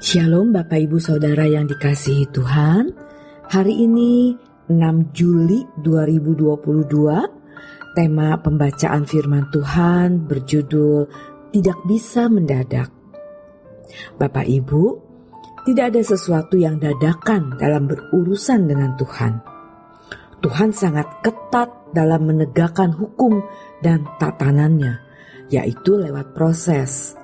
Shalom Bapak Ibu Saudara yang dikasihi Tuhan. Hari ini 6 Juli 2022, tema pembacaan firman Tuhan berjudul Tidak Bisa Mendadak. Bapak Ibu, tidak ada sesuatu yang dadakan dalam berurusan dengan Tuhan. Tuhan sangat ketat dalam menegakkan hukum dan tatanannya, yaitu lewat proses.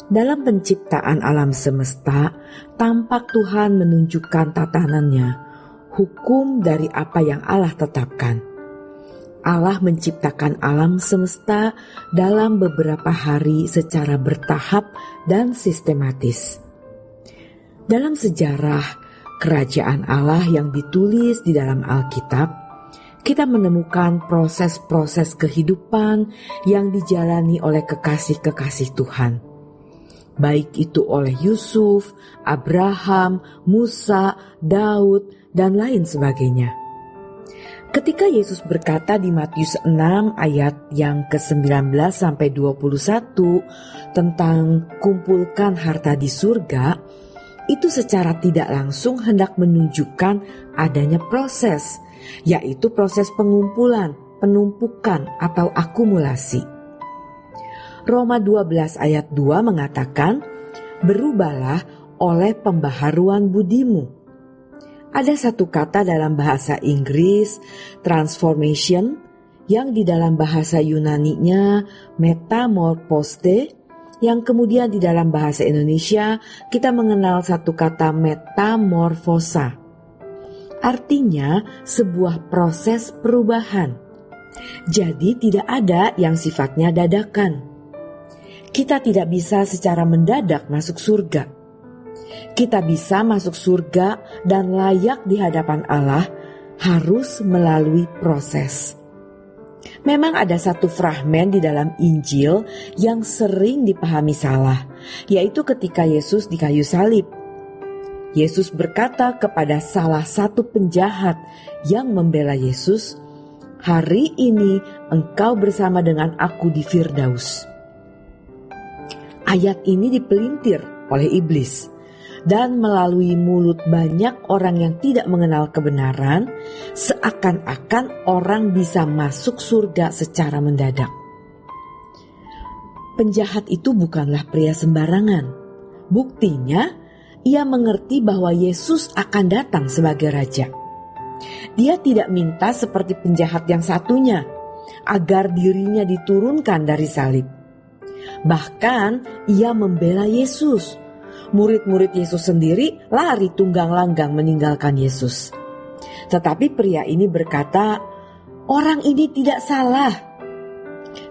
Dalam penciptaan alam semesta, tampak Tuhan menunjukkan tatanannya, hukum dari apa yang Allah tetapkan. Allah menciptakan alam semesta dalam beberapa hari secara bertahap dan sistematis. Dalam sejarah kerajaan Allah yang ditulis di dalam Alkitab, kita menemukan proses-proses kehidupan yang dijalani oleh kekasih-kekasih Tuhan. Baik itu oleh Yusuf, Abraham, Musa, Daud, dan lain sebagainya. Ketika Yesus berkata di Matius 6 ayat yang ke-19 sampai 21 tentang kumpulkan harta di surga, itu secara tidak langsung hendak menunjukkan adanya proses, yaitu proses pengumpulan, penumpukan atau akumulasi. Roma 12 ayat 2 mengatakan, berubahlah oleh pembaharuan budimu. Ada satu kata dalam bahasa Inggris, transformation, yang di dalam bahasa Yunani-nya metamorphose, yang kemudian di dalam bahasa Indonesia kita mengenal satu kata metamorfosa. Artinya sebuah proses perubahan. Jadi tidak ada yang sifatnya dadakan. Kita tidak bisa secara mendadak masuk surga. Kita bisa masuk surga dan layak di hadapan Allah harus melalui proses. Memang ada satu fragmen di dalam Injil yang sering dipahami salah, yaitu ketika Yesus di kayu salib. Yesus berkata kepada salah satu penjahat yang membela Yesus, "Hari ini engkau bersama dengan aku di Firdaus." Ayat ini dipelintir oleh iblis dan melalui mulut banyak orang yang tidak mengenal kebenaran, seakan-akan orang bisa masuk surga secara mendadak. Penjahat itu bukanlah pria sembarangan. Buktinya, ia mengerti bahwa Yesus akan datang sebagai raja. Dia tidak minta seperti penjahat yang satunya, agar dirinya diturunkan dari salib. Bahkan ia membela Yesus. Murid-murid Yesus sendiri lari tunggang langgang meninggalkan Yesus. Tetapi pria ini berkata, orang ini tidak salah.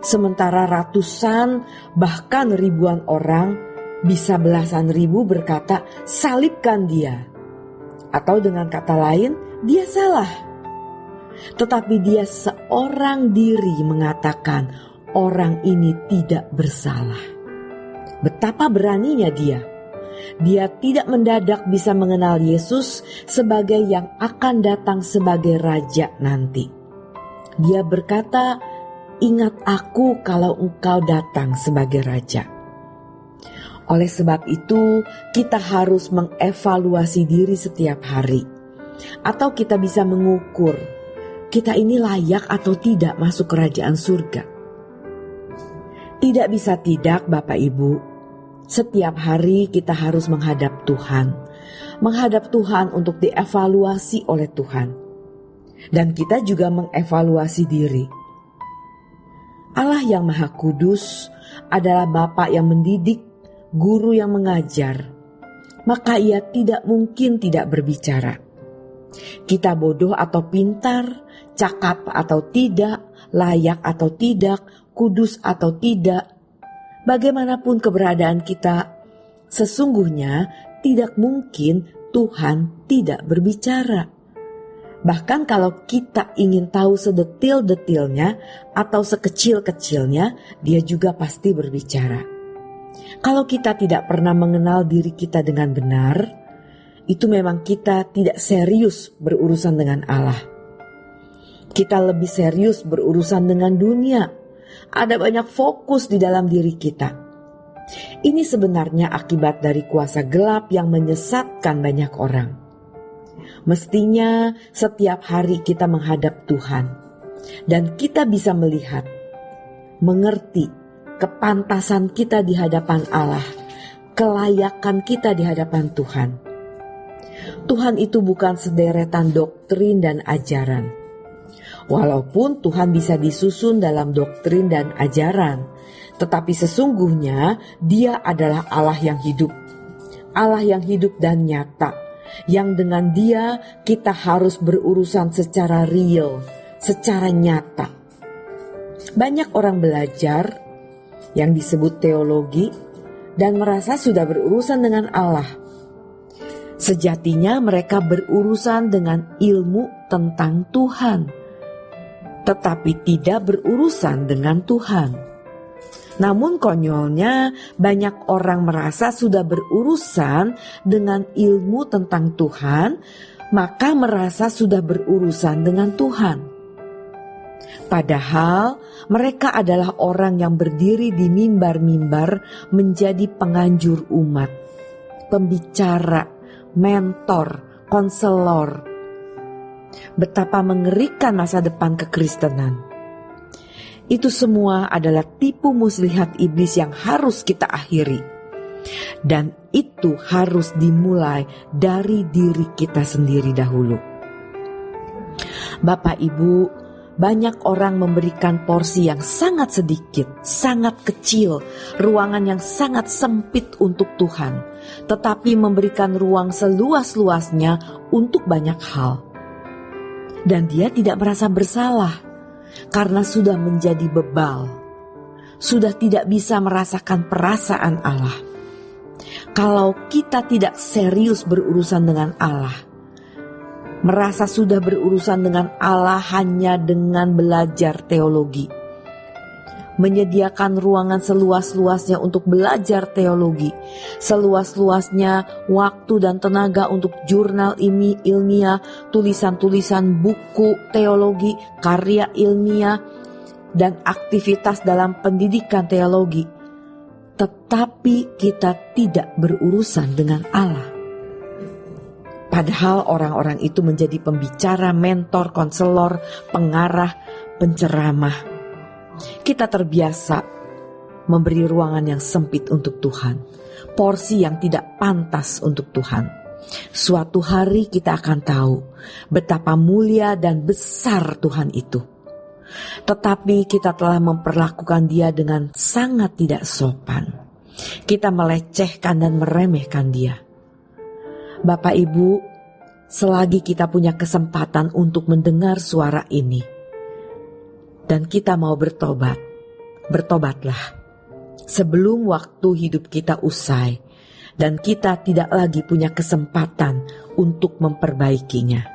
Sementara ratusan bahkan ribuan orang, bisa belasan ribu berkata, salibkan dia. Atau dengan kata lain, dia salah. Tetapi dia seorang diri mengatakan, orang ini tidak bersalah. Betapa beraninya dia. Dia tidak mendadak bisa mengenal Yesus sebagai yang akan datang sebagai raja nanti. Dia berkata, ingat aku kalau engkau datang sebagai raja. Oleh sebab itu, kita harus mengevaluasi diri setiap hari. Atau kita bisa mengukur, kita ini layak atau tidak masuk kerajaan surga. Tidak bisa tidak, Bapak Ibu. Setiap hari kita harus menghadap Tuhan. Menghadap Tuhan untuk dievaluasi oleh Tuhan. Dan kita juga mengevaluasi diri. Allah yang Maha Kudus adalah Bapa yang mendidik, guru yang mengajar. Maka ia tidak mungkin tidak berbicara. Kita bodoh atau pintar, cakap atau tidak, layak atau tidak, kudus atau tidak, bagaimanapun keberadaan kita, sesungguhnya tidak mungkin Tuhan tidak berbicara. Bahkan kalau kita ingin tahu sedetil-detilnya atau sekecil-kecilnya, dia juga pasti berbicara. Kalau kita tidak pernah mengenal diri kita dengan benar, itu memang kita tidak serius berurusan dengan Allah. Kita lebih serius berurusan dengan dunia. Ada banyak fokus di dalam diri kita. Ini sebenarnya akibat dari kuasa gelap yang menyesatkan banyak orang. Mestinya setiap hari kita menghadap Tuhan, dan kita bisa melihat, mengerti kepantasan kita di hadapan Allah, kelayakan kita di hadapan Tuhan. Tuhan itu bukan sederetan doktrin dan ajaran. Walaupun Tuhan bisa disusun dalam doktrin dan ajaran, tetapi sesungguhnya Dia adalah Allah yang hidup. Allah yang hidup dan nyata, yang dengan Dia kita harus berurusan secara real, secara nyata. Banyak orang belajar yang disebut teologi dan merasa sudah berurusan dengan Allah. Sejatinya mereka berurusan dengan ilmu tentang Tuhan, tetapi tidak berurusan dengan Tuhan. Namun konyolnya banyak orang merasa sudah berurusan dengan ilmu tentang Tuhan, maka merasa sudah berurusan dengan Tuhan. Padahal mereka adalah orang yang berdiri di mimbar-mimbar menjadi penganjur umat, pembicara, mentor, konselor. Betapa mengerikan masa depan kekristenan. Itu semua adalah tipu muslihat iblis yang harus kita akhiri. Dan itu harus dimulai dari diri kita sendiri dahulu. Bapak Ibu, banyak orang memberikan porsi yang sangat sedikit, sangat kecil, ruangan yang sangat sempit untuk Tuhan, tetapi memberikan ruang seluas-luasnya untuk banyak hal. Dan dia tidak merasa bersalah, karena sudah menjadi bebal, sudah tidak bisa merasakan perasaan Allah. Kalau kita tidak serius berurusan dengan Allah, merasa sudah berurusan dengan Allah hanya dengan belajar teologi, menyediakan ruangan seluas-luasnya untuk belajar teologi, seluas-luasnya waktu dan tenaga untuk jurnal ilmiah, tulisan-tulisan buku teologi, karya ilmiah, dan aktivitas dalam pendidikan teologi. Tetapi kita tidak berurusan dengan Allah. Padahal orang-orang itu menjadi pembicara, mentor, konselor, pengarah, penceramah. Kita terbiasa memberi ruangan yang sempit untuk Tuhan, porsi yang tidak pantas untuk Tuhan. Suatu hari kita akan tahu betapa mulia dan besar Tuhan itu. Tetapi kita telah memperlakukan Dia dengan sangat tidak sopan. Kita melecehkan dan meremehkan Dia. Bapak Ibu, selagi kita punya kesempatan untuk mendengar suara ini, dan kita mau bertobat, bertobatlah sebelum waktu hidup kita usai dan kita tidak lagi punya kesempatan untuk memperbaikinya.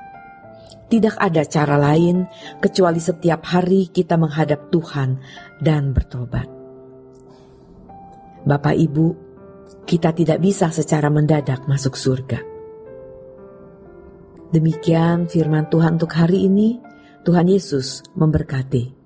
Tidak ada cara lain kecuali setiap hari kita menghadap Tuhan dan bertobat. Bapak Ibu, kita tidak bisa secara mendadak masuk surga. Demikian firman Tuhan untuk hari ini. Tuhan Yesus memberkati.